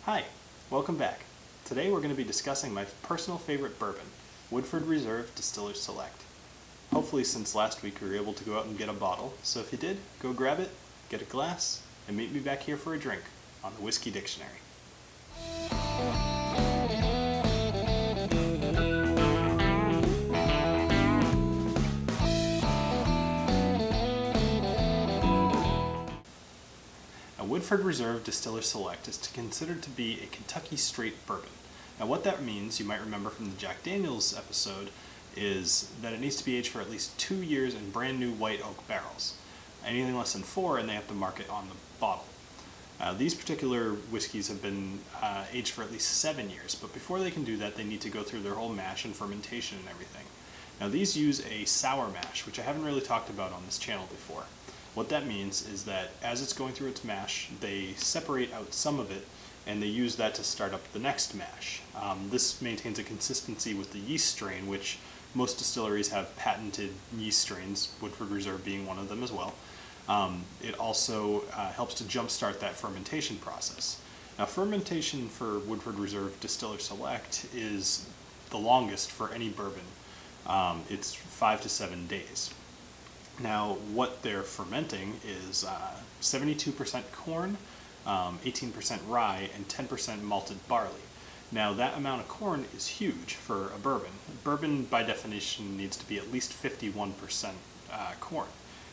Hi, welcome back. Today we're going to be discussing my personal favorite bourbon, Woodford Reserve Distiller Select. Hopefully since last week we were able to go out and get a bottle, so if you did, go grab it, get a glass, and meet me back here for a drink on the Whiskey Dictionary. Now, Woodford Reserve Distiller Select is considered to be a Kentucky straight bourbon. Now what that means, you might remember from the Jack Daniels episode, is that it needs to be aged for at least 2 years in brand new white oak barrels. Anything less than 4 and they have to mark it on the bottle. These particular whiskeys have been aged for at least 7 years, but before they can do that they need to go through their whole mash and fermentation and everything. Now these use a sour mash, which I haven't really talked about on this channel before. What that means is that as it's going through its mash, they separate out some of it and they use that to start up the next mash. This maintains a consistency with the yeast strain, which most distilleries have patented yeast strains, Woodford Reserve being one of them as well. It also helps to jumpstart that fermentation process. Now fermentation for Woodford Reserve Distiller Select is the longest for any bourbon. It's 5 to 7 days. Now what they're fermenting is 72% corn, 18% rye, and 10% malted barley. Now that amount of corn is huge for a bourbon. Bourbon by definition needs to be at least 51% corn.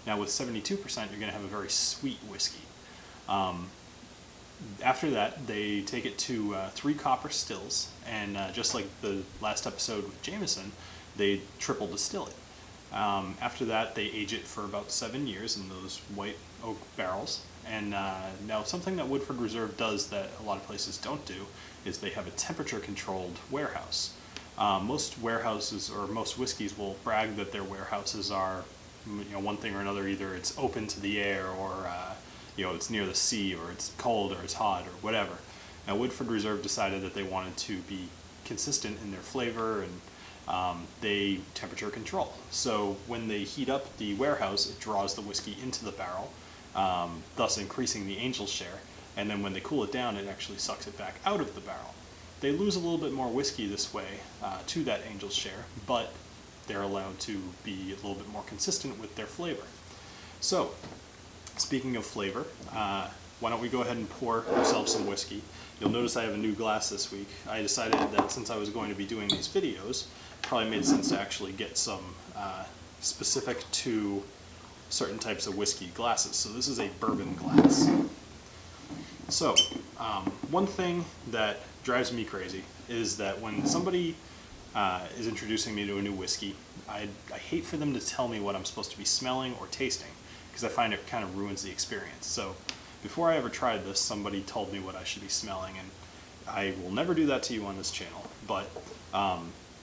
Now with 72% you're going to have a very sweet whiskey. After that they take it to 3 copper stills, and just like the last episode with Jameson, they triple distill it. After that they age it for about 7 years in those white oak barrels. And now something that Woodford Reserve does that a lot of places don't do is they have a temperature controlled warehouse. Most warehouses or most whiskeys will brag that their warehouses are one thing or another. Either it's open to the air, or it's near the sea, or it's cold, or it's hot, or whatever. Now Woodford Reserve decided that they wanted to be consistent in their flavor, and they temperature control. So when they heat up the warehouse, it draws the whiskey into the barrel, thus increasing the angel share, and then when they cool it down it actually sucks it back out of the barrel. They lose a little bit more whiskey this way to that angel share, but they're allowed to be a little bit more consistent with their flavor. So speaking of flavor, why don't we go ahead and pour ourselves some whiskey. You'll notice I have a new glass this week. I decided that since I was going to be doing these videos, it probably made sense to actually get some specific to certain types of whiskey glasses. So this is a bourbon glass. So one thing that drives me crazy is that when somebody is introducing me to a new whiskey, I hate for them to tell me what I'm supposed to be smelling or tasting, because I find it kind of ruins the experience. So before I ever tried this, somebody told me what I should be smelling, and I will never do that to you on this channel. But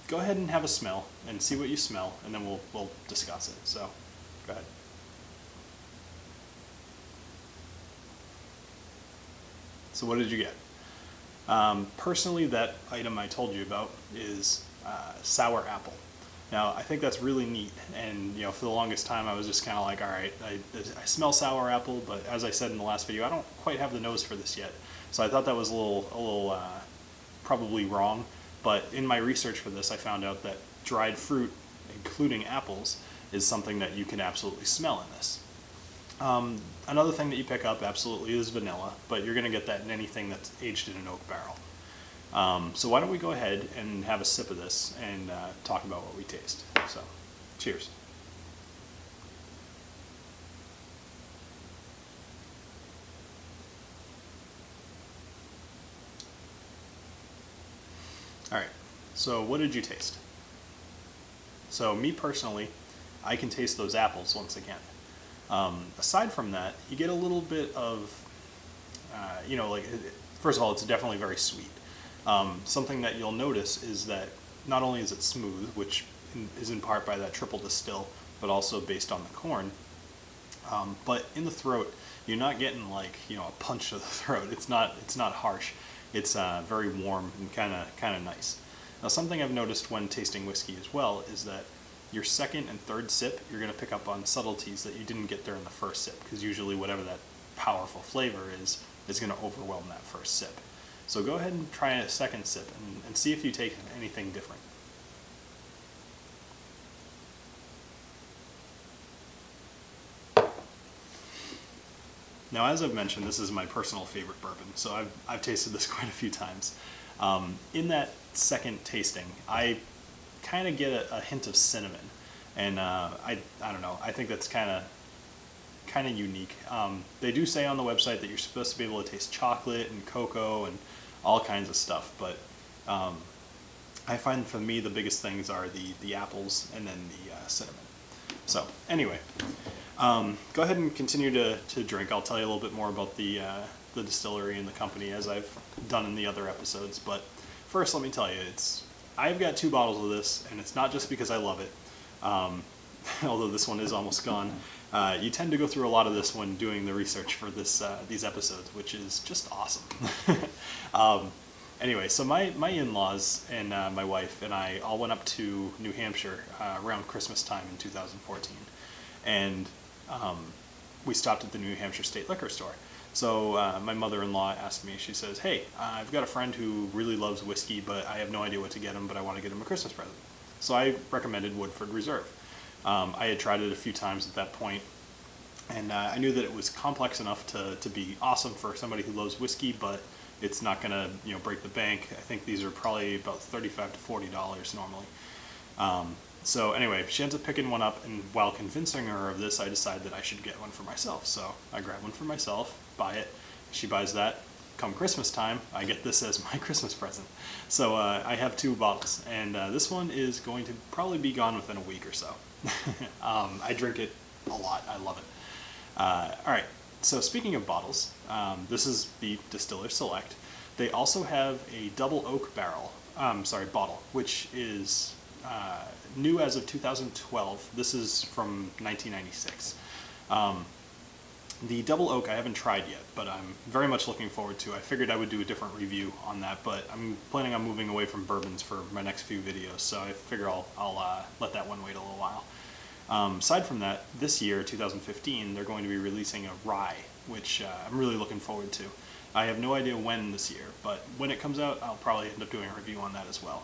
go ahead and have a smell and see what you smell, and then we'll discuss it. So go ahead. So what did you get? Personally, that item I told you about is sour apple. Now I think that's really neat, and for the longest time I was just kind of like, all right, I smell sour apple, but as I said in the last video, I don't quite have the nose for this yet. So I thought that was a little probably wrong. But in my research for this, I found out that dried fruit, including apples, is something that you can absolutely smell in this. Another thing that you pick up absolutely is vanilla, but you're going to get that in anything that's aged in an oak barrel. So why don't we go ahead and have a sip of this and talk about what we taste. So, cheers. Alright, so what did you taste? So me personally, I can taste those apples once again. Aside from that, you get a little bit of, first of all, it's definitely very sweet. Something that you'll notice is that not only is it smooth, which is in part by that triple distill, but also based on the corn, but in the throat, you're not getting a punch to the throat. It's not harsh. It's very warm and kind of nice. Now something I've noticed when tasting whiskey as well is that your second and third sip, you're going to pick up on subtleties that you didn't get during the first sip, because usually whatever that powerful flavor is going to overwhelm that first sip. So go ahead and try a second sip and see if you take anything different. Now, as I've mentioned, this is my personal favorite bourbon, so I've tasted this quite a few times. In that second tasting, I kind of get a hint of cinnamon, and I don't know. I think that's kind of unique. They do say on the website that you're supposed to be able to taste chocolate and cocoa and all kinds of stuff, but I find for me the biggest things are the apples and then the cinnamon. So anyway. Go ahead and continue to drink. I'll tell you a little bit more about the distillery and the company as I've done in the other episodes. But first, let me tell you, I've got 2 bottles of this, and it's not just because I love it. Although this one is almost gone. You tend to go through a lot of this when doing the research for these episodes, which is just awesome. Anyway, so my in-laws and my wife and I all went up to New Hampshire around Christmas time in 2014. And we stopped at the New Hampshire State Liquor Store. So my mother-in-law asked me, she says, hey, I've got a friend who really loves whiskey, but I have no idea what to get him, but I want to get him a Christmas present. So I recommended Woodford Reserve. I had tried it a few times at that point, and I knew that it was complex enough to be awesome for somebody who loves whiskey, but it's not going to break the bank. I think these are probably about $35 to $40 normally. So anyway, she ends up picking one up, and while convincing her of this, I decided that I should get one for myself. So I grab one for myself, buy it, she buys that. Come Christmas time, I get this as my Christmas present. So I have 2 bottles, and this one is going to probably be gone within a week or so. I drink it a lot, I love it. Alright, so speaking of bottles, this is the Distiller Select. They also have a double oak bottle, which is new as of 2012. This is from 1996. The double oak I haven't tried yet, but I'm very much looking forward to. I figured I would do a different review on that, but I'm planning on moving away from bourbons for my next few videos, so I figure I'll let that one wait a little while. Aside from that, this year, 2015, they're going to be releasing a rye, which I'm really looking forward to. I have no idea when this year, but when it comes out, I'll probably end up doing a review on that as well.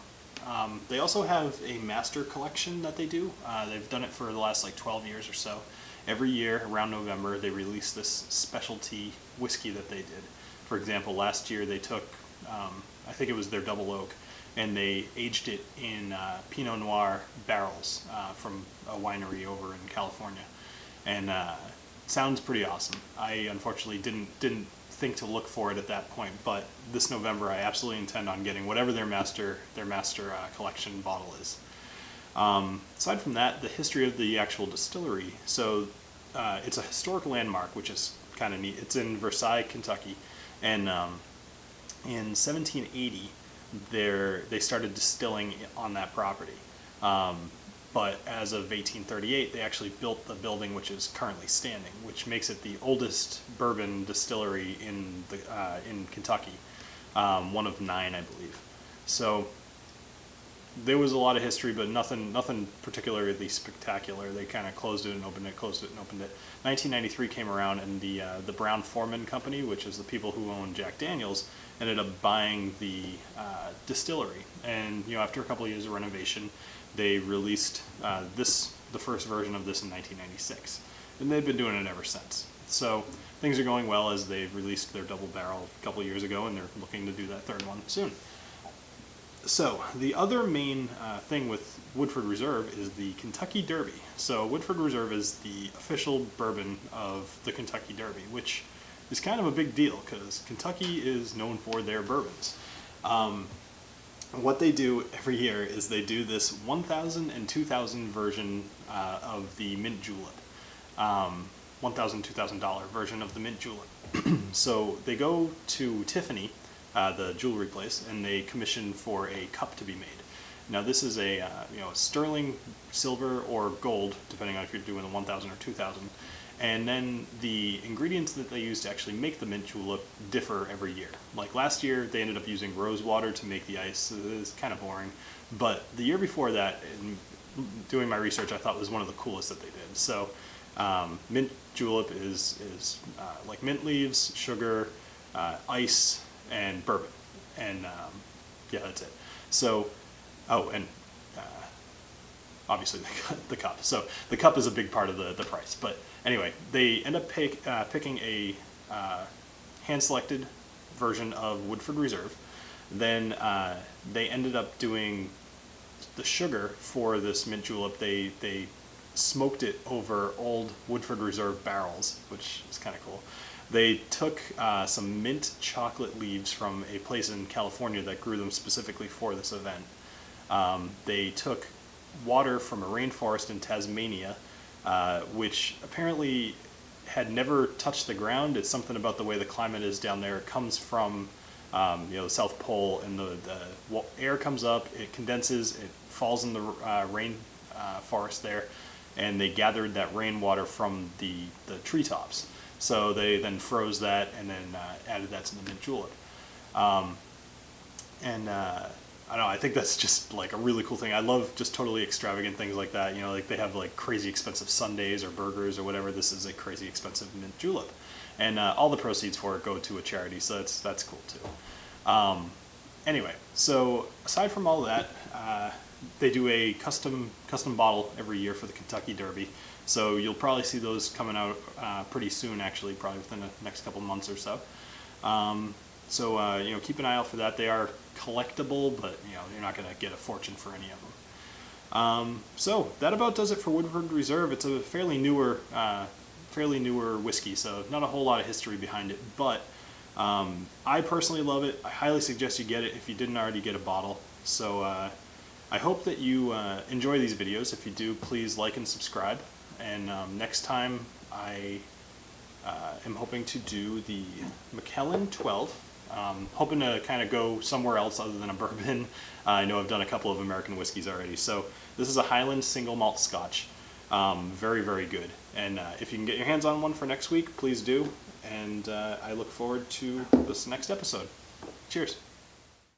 They also have a master collection that they do. They've done it for the last 12 years or so. Every year around November they release this specialty whiskey that they did. For example, last year they took, I think it was their double oak, and they aged it in Pinot Noir barrels from a winery over in California. And sounds pretty awesome. I unfortunately didn't think to look for it at that point, but this November I absolutely intend on getting whatever their master collection bottle is. Aside from that, the history of the actual distillery. So it's a historic landmark, which is kind of neat. It's in Versailles, Kentucky, and in 1780 they started distilling on that property. But as of 1838, they actually built the building which is currently standing, which makes it the oldest bourbon distillery in Kentucky, one of 9, I believe. So there was a lot of history, but nothing particularly spectacular. They kind of closed it and opened it, closed it and opened it. 1993 came around, and the Brown-Forman Company, which is the people who own Jack Daniels, ended up buying the distillery. And after a couple of years of renovation, they released the first version of this in 1996, and they've been doing it ever since. So things are going well as they've released their double barrel a couple of years ago, and they're looking to do that third one soon. So the other main thing with Woodford Reserve is the Kentucky Derby. So Woodford Reserve is the official bourbon of the Kentucky Derby, which is kind of a big deal because Kentucky is known for their bourbons. What they do every year is they do this 1,000 and 2,000 version of the mint julep. $1,000, $2,000 version of the mint julep. So they go to Tiffany, the jewelry place, and they commission for a cup to be made. Now this is a sterling silver or gold, depending on if you're doing a 1,000 or 2,000. And then the ingredients that they use to actually make the mint julep differ every year. Like last year, they ended up using rose water to make the ice. So it was kind of boring. But the year before that, in doing my research, I thought was one of the coolest that they did. So mint julep is like mint leaves, sugar, ice, and bourbon. And yeah, that's it. So, oh, and obviously the cup. So the cup is a big part of the price. But anyway, they end up picking a hand-selected version of Woodford Reserve. Then they ended up doing the sugar for this mint julep. They smoked it over old Woodford Reserve barrels, which is kind of cool. They took some mint chocolate leaves from a place in California that grew them specifically for this event. They took water from a rainforest in Tasmania, which apparently had never touched the ground. It's something about the way the climate is down there. It comes from the South Pole, and the air comes up, it condenses, it falls in the rain forest there, and they gathered that rainwater from the treetops. So they then froze that and then added that to the mint julep. I don't know, I think that's just like a really cool thing. I love just totally extravagant things like that. Like they have like crazy expensive sundaes or burgers or whatever. This is a crazy expensive mint julep. And all the proceeds for it go to a charity, so that's cool too. Anyway, so aside from all that, they do a custom bottle every year for the Kentucky Derby. So you'll probably see those coming out pretty soon, actually, probably within the next couple months or so. Keep an eye out for that. They are collectible, but you're not going to get a fortune for any of them. So that about does it for Woodford Reserve. It's a fairly newer whiskey, so not a whole lot of history behind it. But I personally love it. I highly suggest you get it if you didn't already get a bottle. So I hope that you enjoy these videos. If you do, please like and subscribe. And next time I am hoping to do the Macallan 12. Hoping to kind of go somewhere else other than a bourbon. I know I've done a couple of American whiskeys already. So this is a Highland single malt Scotch. Very, very good. And if you can get your hands on one for next week, please do. And I look forward to this next episode. Cheers.